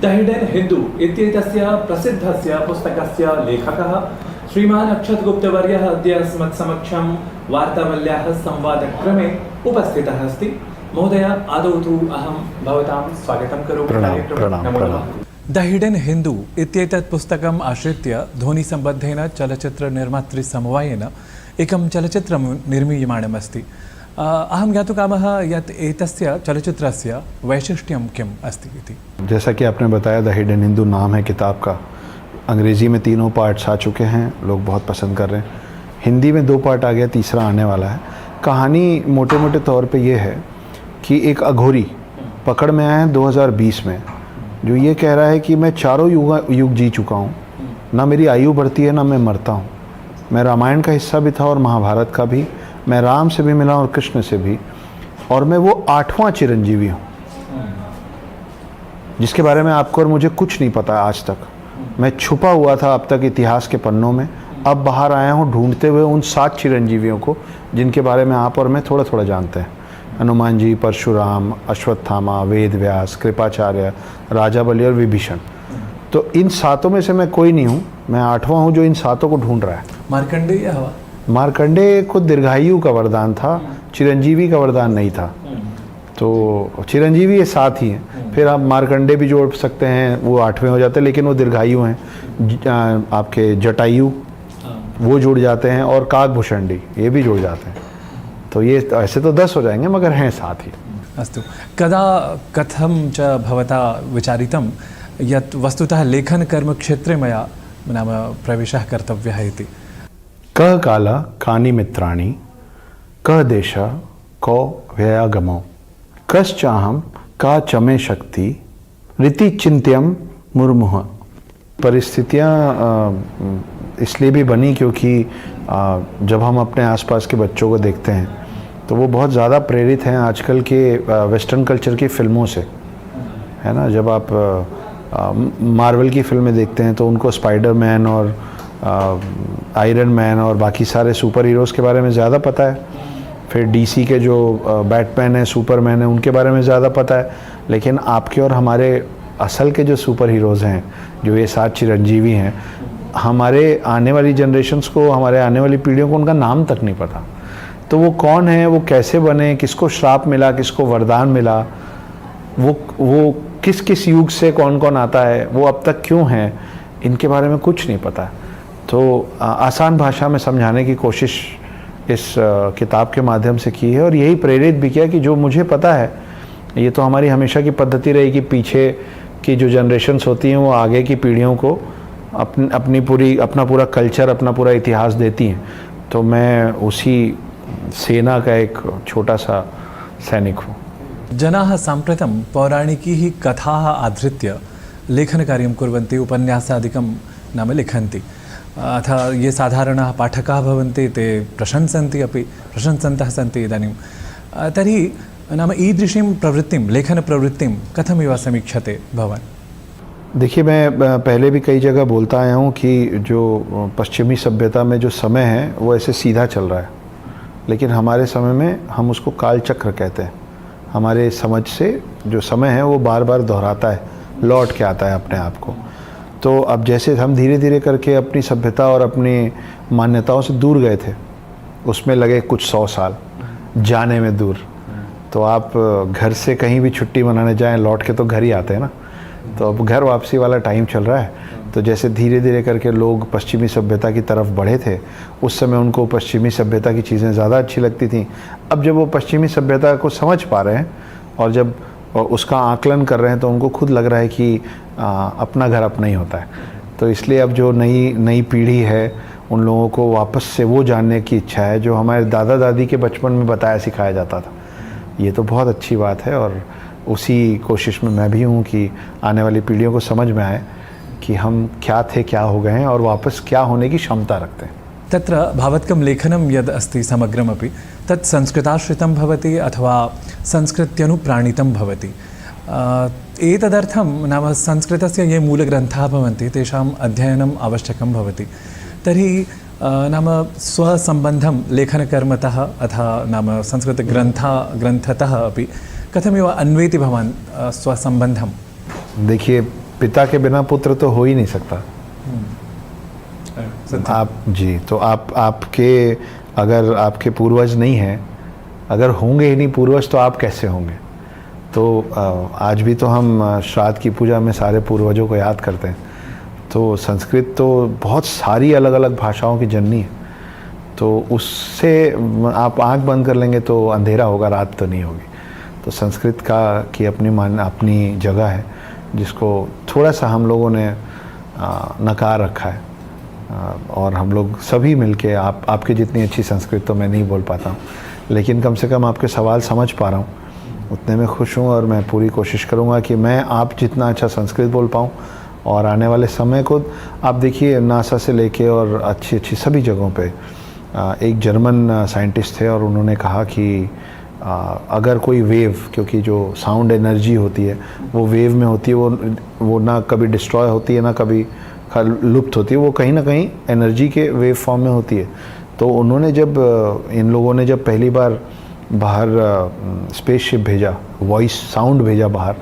The hidden Hindu इत्येतस्य प्रसिद्धस्य पुस्तकस्य लेखकः श्रीमान् अक्षतगुप्तवर्यः अद्य अस्मत्समक्षं वार्तावल्याः संवादक्रमे उपस्थितः अस्ति। महोदय, आदौ तु अहं भवतां स्वागतं करोमि। प्रणाम। द हिडन हिंदू इत्येतत् पुस्तकम् आश्रित्य ध्वनिसम्बद्धेन चलच्चित्रनिर्मातृसमवायेन एकं चलच्चित्रं निर्मीयमाणमस्ति। अहं ज्ञातुकामः यत् एतस्य चलच्चित्रस्य वैशिष्ट्यं किम् अस्ति इति। जैसा कि आपने बताया, द हिडन हिंदू नाम है किताब का। अंग्रेज़ी में 3 पार्ट्स आ चुके हैं, लोग बहुत पसंद कर रहे हैं। हिंदी में 2 पार्ट आ गया, तीसरा आने वाला है। कहानी मोटे मोटे तौर पे ये है कि एक अघोरी पकड़ में आया है 2020 में, जो ये कह रहा है कि मैं चारों युग जी चुका हूँ, ना मेरी आयु बढ़ती है ना मैं मरता हूँ। मैं रामायण का हिस्सा भी था और महाभारत का भी। मैं राम से भी मिला और कृष्ण से भी, और मैं वो 8वां चिरंजीवी हूँ जिसके बारे में आपको और मुझे कुछ नहीं पता आज तक। मैं छुपा हुआ था अब तक इतिहास के पन्नों में, अब बाहर आया हूँ ढूंढते हुए उन 7 चिरंजीवियों को जिनके बारे में आप और मैं थोड़ा थोड़ा जानते हैं। हनुमान जी, परशुराम, अश्वत्थामा, वेद व्यास, कृपाचार्य, राजा बलि और विभीषण। तो इन 7 में से मैं कोई नहीं हूँ, मैं 8वां हूँ जो इन 7 को ढूंढ रहा है। मार्कंडेय हवा। मार्कंडेय को दीर्घायु का वरदान था, चिरंजीवी का वरदान नहीं था। तो चिरंजीवी ये 7 ही हैं। फिर आप मार्कंडेय भी जोड़ सकते हैं, वो 8वें हो जाते हैं, लेकिन वो दीर्घायु हैं। आपके जटायु वो जुड़ जाते हैं, और काकभूषणी ये भी जुड़ जाते हैं। तो ये ऐसे तो 10 हो जाएंगे, मगर हैं 7 ही। अस्तु, कदा कथं च भवता विचारितं यत् वस्तुतः लेखनकर्मक्षेत्रे मया नाम प्रवेशः कर्तव्यः इति। कः काला कानि मित्राणि, कः देशः को व्ययागमो, कश्चाहं का चमे शक्ति, रीति चिंत्यम मुर्मुः। परिस्थितियाँ इसलिए भी बनी क्योंकि जब हम अपने आसपास के बच्चों को देखते हैं तो वो बहुत ज़्यादा प्रेरित हैं आजकल के वेस्टर्न कल्चर की फ़िल्मों से, है ना। जब आप मार्वल की फ़िल्में देखते हैं तो उनको स्पाइडरमैन और आयरन मैन और बाकी सारे सुपर हीरोज़ के बारे में ज़्यादा पता है। फिर डीसी के जो बैटमैन है, सुपरमैन है, उनके बारे में ज़्यादा पता है। लेकिन आपके और हमारे असल के जो सुपर हीरोज़ हैं, जो ये 7 चिरंजीवी हैं, हमारे आने वाली जनरेशन्स को, हमारे आने वाली पीढ़ियों को उनका नाम तक नहीं पता। तो वो कौन है, वो कैसे बने, किसको श्राप मिला, किसको वरदान मिला, वो किस किस युग से कौन कौन आता है, वो अब तक क्यों हैं, इनके बारे में कुछ नहीं पता। तो आसान भाषा में समझाने की कोशिश इस किताब के माध्यम से की है, और यही प्रेरित भी किया कि जो मुझे पता है, ये तो हमारी हमेशा की पद्धति रही कि पीछे की जो जनरेशन्स होती हैं वो आगे की पीढ़ियों को अपना पूरा कल्चर, अपना पूरा इतिहास देती हैं। तो मैं उसी सेना का एक छोटा सा सैनिक हूँ। जनाः साम्प्रतं पौराणिकीः कथाः आधृत्य लेखनकार्यं कुर्वन्ति, उपन्यासादिकं नाम लिखन्ति। अथ ये साधारणाः पाठकाः भवन्ति ते प्रशंसन्तः सन्ति इदानीं। तर्हि नाम ईदृशीं प्रवृत्तिं, लेखनप्रवृत्तिं कथमिव समीक्षते भवान्? देखिए, मैं पहले भी कई जगह बोलता आया हूँ कि जो पश्चिमी सभ्यता में जो समय है वो ऐसे सीधा चल रहा है, लेकिन हमारे समय में हम उसको कालचक्र कहते हैं। हमारे समझ से जो समय है वो बार बार दोहराता है, लौट के आता है अपने आप को। तो अब जैसे हम धीरे धीरे करके अपनी सभ्यता और अपनी मान्यताओं से दूर गए थे, उसमें लगे कुछ 100 साल जाने में दूर। तो आप घर से कहीं भी छुट्टी मनाने जाएं, लौट के तो घर ही आते हैं ना। तो अब घर वापसी वाला टाइम चल रहा है। तो जैसे धीरे धीरे करके लोग पश्चिमी सभ्यता की तरफ बढ़े थे, उस समय उनको पश्चिमी सभ्यता की चीज़ें ज़्यादा अच्छी लगती थीं। अब जब वो पश्चिमी सभ्यता को समझ पा रहे हैं और जब उसका आकलन कर रहे हैं, तो उनको खुद लग रहा है कि अपना घर अपना ही होता है। तो इसलिए अब जो नई पीढ़ी है, उन लोगों को वापस से वो जानने की इच्छा है जो हमारे दादा दादी के बचपन में बताया सिखाया जाता था। ये तो बहुत अच्छी बात है, और उसी कोशिश में मैं भी हूँ कि आने वाली पीढ़ियों को समझ में आए कि हम क्या थे, क्या हो गए हैं, और वापस क्या होने की क्षमता रखते हैं। तत्र भावत्कं लेखनं यद् अस्ति समग्रमपि तत् संस्कृताश्रितं भवति अथवा संस्कृत्यनुप्राणितं भवति। एतदर्थं नाम संस्कृतस्य ये मूलग्रन्थाः भवन्ति तेषाम् अध्ययनम् आवश्यकं भवति। तर्हि नाम स्वसम्बन्धं लेखनकर्मतः अथवा नाम संस्कृतग्रन्थतः अपि कथमिव अन्वेति भवान् स्वसम्बन्धं? देखिए, पिता के बिना पुत्र तो हो ही नहीं सकता। सत्य। आप जी, तो आपके अगर आपके पूर्वज नहीं हैं, अगर होंगे ही नहीं पूर्वज, तो आप कैसे होंगे? तो आज भी तो हम श्राद्ध की पूजा में सारे पूर्वजों को याद करते हैं। तो संस्कृत तो बहुत सारी अलग अलग भाषाओं की जननी है, तो उससे आप आंख बंद कर लेंगे तो अंधेरा होगा, रात तो नहीं होगी। तो संस्कृत की अपनी जगह है, जिसको थोड़ा सा हम लोगों ने नकार रखा है। और हम लोग सभी मिलके, आपके जितनी अच्छी संस्कृत तो मैं नहीं बोल पाता हूँ, लेकिन कम से कम आपके सवाल समझ पा रहा हूँ, उतने में खुश हूँ। और मैं पूरी कोशिश करूँगा कि मैं आप जितना अच्छा संस्कृत बोल पाऊँ। और आने वाले समय को आप देखिए, नासा से लेके और अच्छी अच्छी सभी जगहों पे एक जर्मन साइंटिस्ट थे, और उन्होंने कहा कि अगर कोई वेव, क्योंकि जो साउंड एनर्जी होती है वो वेव में होती है, वो ना कभी डिस्ट्रॉय होती है ना कभी लुप्त होती है, वो कहीं ना कहीं एनर्जी के वेव फॉर्म में होती है। तो उन्होंने इन लोगों ने जब पहली बार बाहर स्पेसशिप भेजा, वॉइस साउंड भेजा बाहर,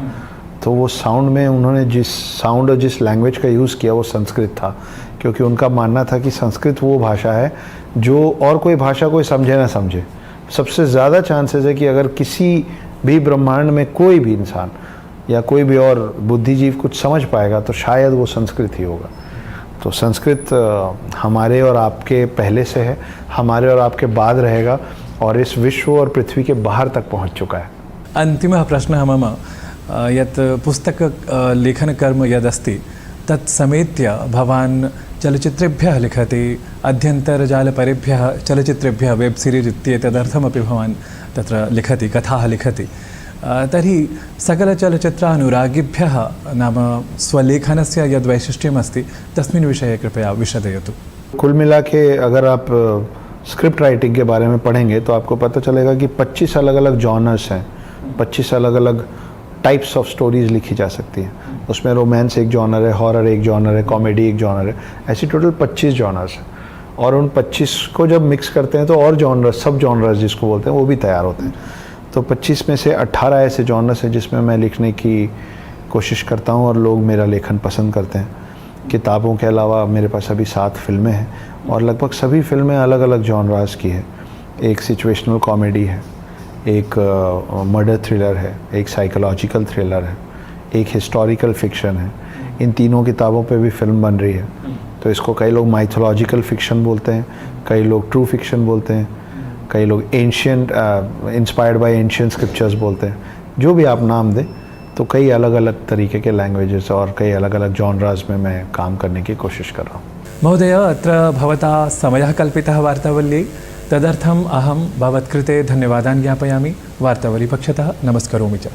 तो वो साउंड में उन्होंने जिस साउंड और जिस लैंग्वेज का यूज़ किया वो संस्कृत था, क्योंकि उनका मानना था कि संस्कृत वो भाषा है जो और कोई भाषा कोई समझे ना समझे। सबसे ज़्यादा चांसेस है कि अगर किसी भी ब्रह्मांड में कोई भी इंसान या कोई भी और बुद्धिजीव कुछ समझ पाएगा तो शायद वो संस्कृत ही होगा। तो संस्कृत हमारे और आपके पहले से है, हमारे और आपके बाद रहेगा, और इस विश्व और पृथ्वी के बाहर तक पहुंच चुका है। अन्तिमः प्रश्नः मम, यत् पुस्तकलेखनकर्म यदस्ति तत् समेत्य भवान् चलचित्रेभ्यः लिखति, अध्यन्तर्जालपरेभ्यः चलचित्रेभ्यः वेब् सीरीस् इत्येतदर्थमपि भवान् तत्र लिखति, कथाः लिखति। तर्हि सकलचलचित्रानुरागिभ्यः नाम स्वलेखनस्य यद् वैशिष्ट्यमस्ति तस्मिन् विषये कृपया विशदयतु। कुल मिला के अगर आप स्क्रिप्ट राइटिंग के बारे में पढ़ेंगे तो आपको पता चलेगा कि 25 अलग अलग जॉनर्स हैं, 25 अलग अलग टाइप्स ऑफ स्टोरीज़ लिखी जा सकती हैं। उसमें रोमांस एक जॉनर है, हॉरर एक जॉनर है, कॉमेडी एक जॉनर है, ऐसी टोटल 25 जॉनर्स हैं। और उन 25 को जब मिक्स करते हैं तो और जॉनर्स, सब जॉनर्स जिसको बोलते हैं, वो भी तैयार होते हैं। तो 25 में से 18 ऐसे जॉनर्स हैं जिसमें मैं लिखने की कोशिश करता हूँ और लोग मेरा लेखन पसंद करते हैं। किताबों के अलावा मेरे पास अभी 7 फिल्में हैं, और लगभग सभी फिल्में अलग अलग जॉनरास की है। एक सिचुएशनल कॉमेडी है, एक मर्डर थ्रिलर है, एक साइकोलॉजिकल थ्रिलर है, एक हिस्टोरिकल फिक्शन है। इन तीनों किताबों पे भी फिल्म बन रही है। तो इसको कई लोग माइथोलॉजिकल फिक्शन बोलते हैं, कई लोग ट्रू फिक्शन बोलते हैं, कई लोग ancient inspired by ancient scriptures बोलते हैं। जो भी आप नाम दें, तो कई अलग अलग तरीके के लैंग्वेजेस और कई अलग अलग जॉनरास में मैं काम करने की कोशिश कर रहा हूँ। महोदय, अत्र भवता समयः कल्पितः वार्तावल्यै, तदर्थम् अहं भवत्कृते धन्यवादान् ज्ञापयामि। वार्तावली पक्षतः नमस्करोमि च।